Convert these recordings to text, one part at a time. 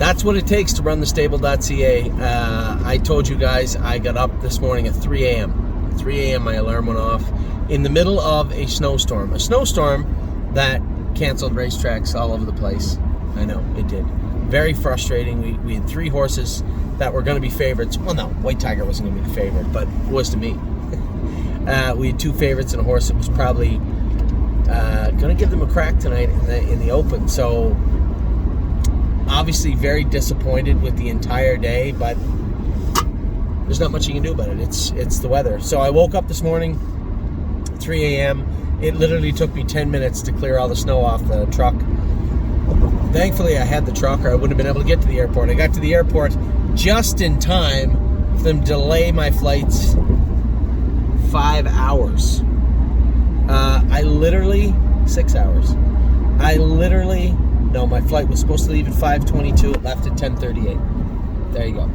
that's what it takes to run the stable.ca. I told you guys I got up this morning at 3 a.m. 3 a.m. my alarm went off in the middle of a snowstorm. A snowstorm that canceled racetracks all over the place. I know, it did. Very frustrating. We had 3 horses that were going to be favorites. Well, no, White Tiger wasn't going to be the favorite, but it was to me. We had 2 favorites and a horse that was probably going to give them a crack tonight in the Open. So obviously very disappointed with the entire day, but there's not much you can do about it. It's the weather. So I woke up this morning, 3 a.m. It literally took me 10 minutes to clear all the snow off the truck. Thankfully, I had the truck, or I wouldn't have been able to get to the airport. I got to the airport just in time for them to delay my flights 5 hours. 6 hours. No, my flight was supposed to leave at 5:22. It left at 10:38. There you go.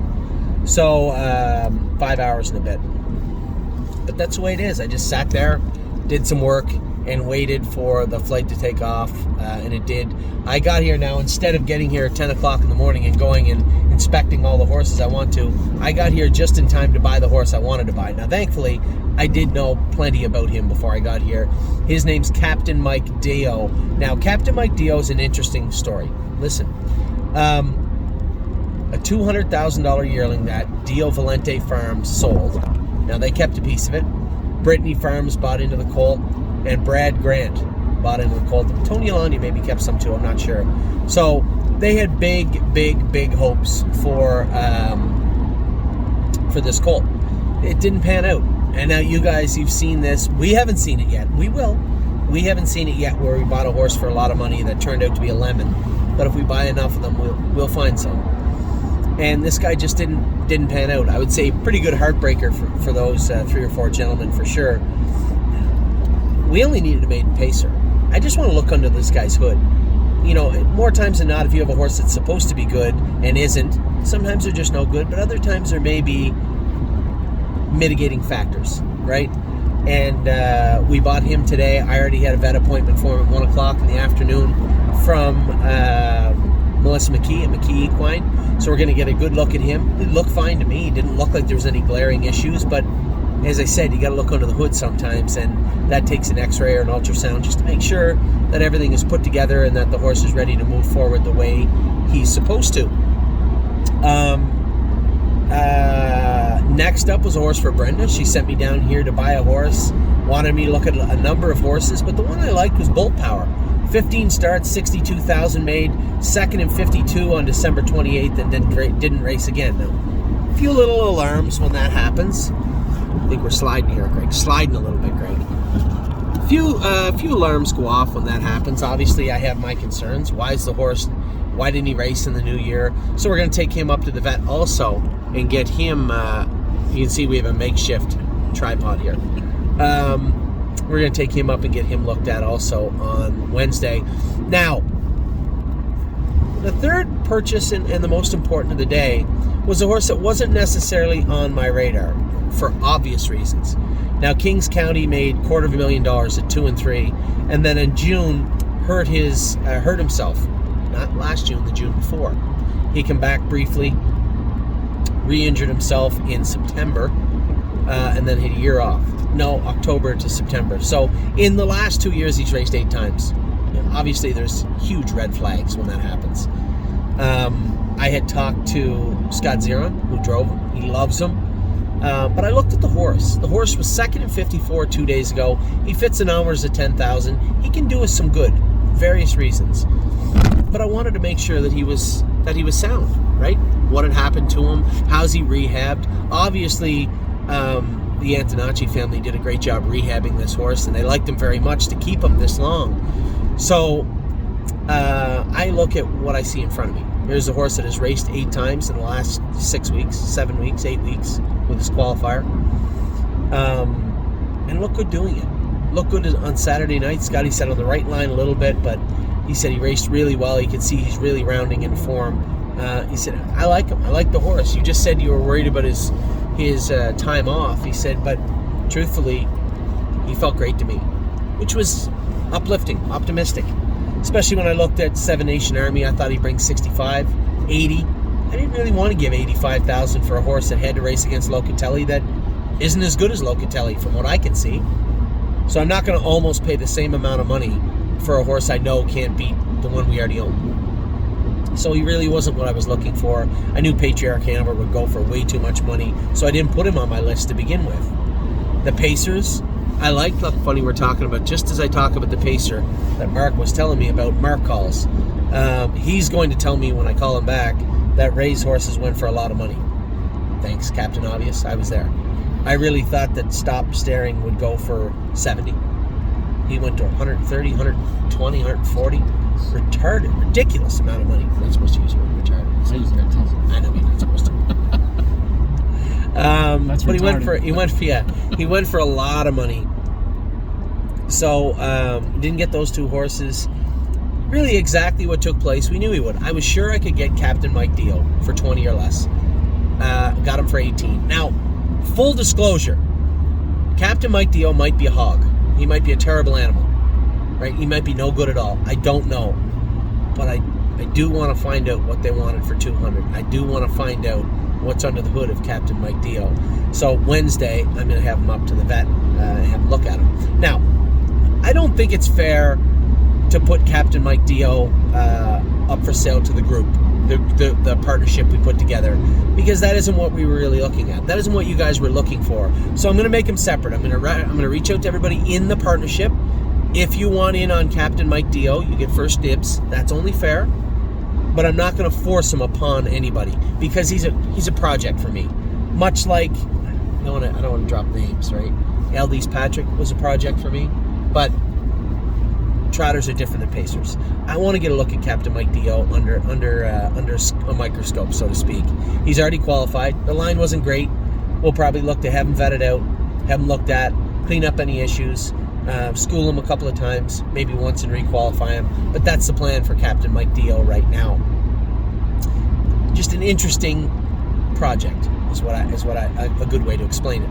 So 5 hours and a bit. But that's the way it is. I just sat there, did some work, and waited for the flight to take off, and it did. I got here now, instead of getting here at 10 o'clock in the morning and going and inspecting all the horses I want to, I got here just in time to buy the horse I wanted to buy. Now, thankfully, I did know plenty about him before I got here. His name's Captain Mike Dio. Now, Captain Mike Dio is an interesting story. Listen, a $200,000 yearling that Dio Valente Farms sold. Now, they kept a piece of it. Brittany Farms bought into the colt, and Brad Grant bought into the colt. Tony Alani maybe kept some too, I'm not sure. So they had big hopes for this colt. It didn't pan out. And now you guys, you've seen this. We haven't seen it yet. We will. We haven't seen it yet where we bought a horse for a lot of money that turned out to be a lemon. But if we buy enough of them, we'll find some. And this guy just didn't pan out. I would say pretty good heartbreaker for those 3 or 4 gentlemen for sure. We only needed a maiden pacer. I just want to look under this guy's hood. You know, more times than not, if you have a horse that's supposed to be good and isn't, sometimes they're just no good, but other times there may be mitigating factors, right? And we bought him today. I already had a vet appointment for him at 1 o'clock in the afternoon from Melissa McKee at McKee Equine. So we're going to get a good look at him. It looked fine to me. He didn't look like there was any glaring issues, but as I said, you got to look under the hood sometimes, and that takes an x-ray or an ultrasound just to make sure that everything is put together and that the horse is ready to move forward the way he's supposed to. Next up was a horse for Brenda. She sent me down here to buy a horse, wanted me to look at a number of horses, but the one I liked was Bolt Power. 15 starts, 62,000 made, second in 52 on December 28th, and didn't race again. Now, a few little alarms when that happens. I think we're sliding here, Greg. Sliding a little bit, Greg. A few alarms go off when that happens. Obviously, I have my concerns. Why didn't he race in the new year? So we're going to take him up to the vet also and get him, you can see we have a makeshift tripod here. We're going to take him up and get him looked at also on Wednesday. Now, the third purchase and the most important of the day was a horse that wasn't necessarily on my radar for obvious reasons. Now, Kings County made $250,000 at 2 and 3, and then in June hurt himself. Not last June, the June before. He came back briefly, re-injured himself in September, and then had a year off. No, October to September. So in the last 2 years, he's raced 8 times. And obviously, there's huge red flags when that happens. I had talked to Scott Zeron, who drove him. He loves him. But I looked at the horse. The horse was second in 54 2 days ago. He fits in hours at 10,000. He can do us some good, various reasons. But I wanted to make sure that he was sound, right? What had happened to him? How's he rehabbed? Obviously, the Antonacci family did a great job rehabbing this horse, and they liked him very much to keep him this long. So I look at what I see in front of me. Here's a horse that has raced 8 times in the last 6 weeks, 7 weeks, 8 weeks with his qualifier. And look good doing it. Look good on Saturday night. Scotty said on the right line a little bit, but he said he raced really well. He could see he's really rounding in form. He said, I like him. I like the horse. You just said you were worried about his time off. He said, but truthfully, he felt great to me, which was uplifting, optimistic. Especially when I looked at Seven Nation Army, I thought he'd bring 65. 80. I didn't really want to give $85,000 for a horse that had to race against Locatelli that isn't as good as Locatelli from what I can see. So I'm not going to almost pay the same amount of money for a horse I know can't beat the one we already own. So he really wasn't what I was looking for. I knew Patriarch Hanover would go for way too much money, so I didn't put him on my list to begin with. The Pacers, I like the funny we're talking about, just as I talk about the Pacer that Mark was telling me about, Mark calls. He's going to tell me when I call him back that Ray's horses went for a lot of money. Thanks, Captain Obvious. I was there. I really thought that Stop Staring would go for 70. He went to 130, 120, 140. Retarded, ridiculous amount of money. I'm not supposed to use the word retarded. I know you're not supposed to. That's but retarded. he went for a lot of money. So didn't get those two horses. Really exactly what took place. We knew he would. I was sure I could get Captain Mike Dio for 20 or less. Got him for 18. Now, full disclosure, Captain Mike Dio might be a hog. He might be a terrible animal. Right? He might be no good at all. I don't know. But I do want to find out what they wanted for 200. I do want to find out what's under the hood of Captain Mike Dio. So Wednesday, I'm going to have him up to the vet and have a look at him. Now, I don't think it's fair to put Captain Mike Dio up for sale to the group, the partnership we put together, because that isn't what we were really looking at. That isn't what you guys were looking for. So I'm going to make them separate. I'm going to reach out to everybody in the partnership. If you want in on Captain Mike Dio, you get first dibs. That's only fair. But I'm not going to force him upon anybody because he's a project for me. Much like I don't want to drop names, right? Aldis Patrick was a project for me, but trotters are different than pacers. I want to get a look at Captain Mike Dio under a microscope, so to speak. He's already qualified. The line wasn't great. We'll probably look to have him vetted out, have him looked at, clean up any issues, school him a couple of times, maybe once, and requalify him. But that's the plan for Captain Mike Dio right now. Just an interesting project is a good way to explain it.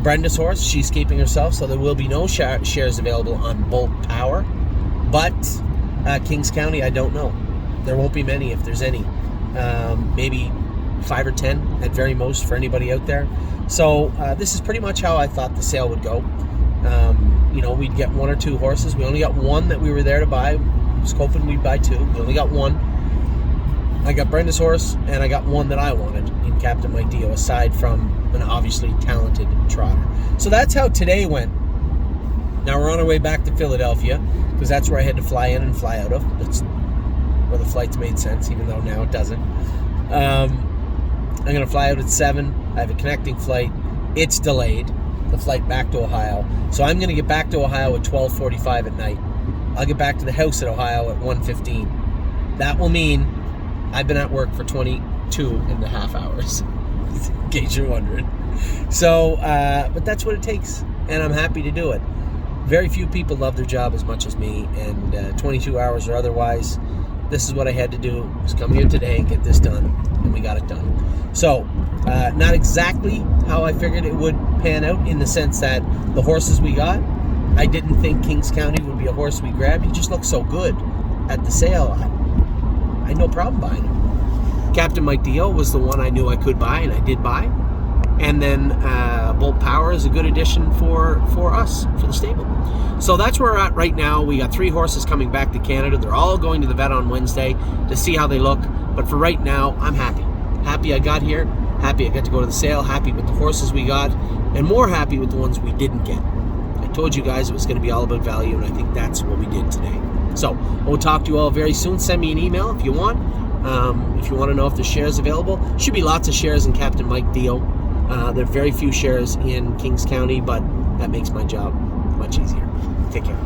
Brenda's horse, she's keeping herself, so there will be no shares available on Bolt Power. But Kings County, I don't know. There won't be many if there's any. Maybe 5 or 10 at very most for anybody out there. So this is pretty much how I thought the sale would go. We'd get 1 or 2 horses. We only got 1 that we were there to buy. I was hoping we'd buy 2. We only got 1. I got Brenda's horse, and I got 1 that I wanted in Captain Mike Dio, aside from an obviously talented trotter. So that's how today went. Now we're on our way back to Philadelphia, because that's where I had to fly in and fly out of. That's where the flights made sense, even though now it doesn't. I'm going to fly out at 7. I have a connecting flight. It's delayed, the flight back to Ohio. So I'm going to get back to Ohio at 12:45 at night. I'll get back to the house at Ohio at 1:15. That will mean I've been at work for 22 and a half hours, in case you're wondering. So, but that's what it takes, and I'm happy to do it. Very few people love their job as much as me, and 22 hours or otherwise, this is what I had to do, was come here today and get this done, and we got it done. So, not exactly how I figured it would pan out, in the sense that the horses we got, I didn't think Kings County would be a horse we grabbed. He just looked so good at the sale. I had no problem buying him. Captain Mike Dio was the one I knew I could buy, and I did buy. And then Bolt Power is a good addition for us, for the stable. So that's where we're at right now. We got 3 horses coming back to Canada. They're all going to the vet on Wednesday to see how they look. But for right now, I'm happy. Happy I got here. Happy I got to go to the sale. Happy with the horses we got. And more happy with the ones we didn't get. I told you guys it was going to be all about value, and I think that's what we did today. So we'll talk to you all very soon. Send me an email if you want. If you want to know if there's shares available. Should be lots of shares in Captain Mike Dio. There are very few shares in Kings County, but that makes my job much easier. Take care.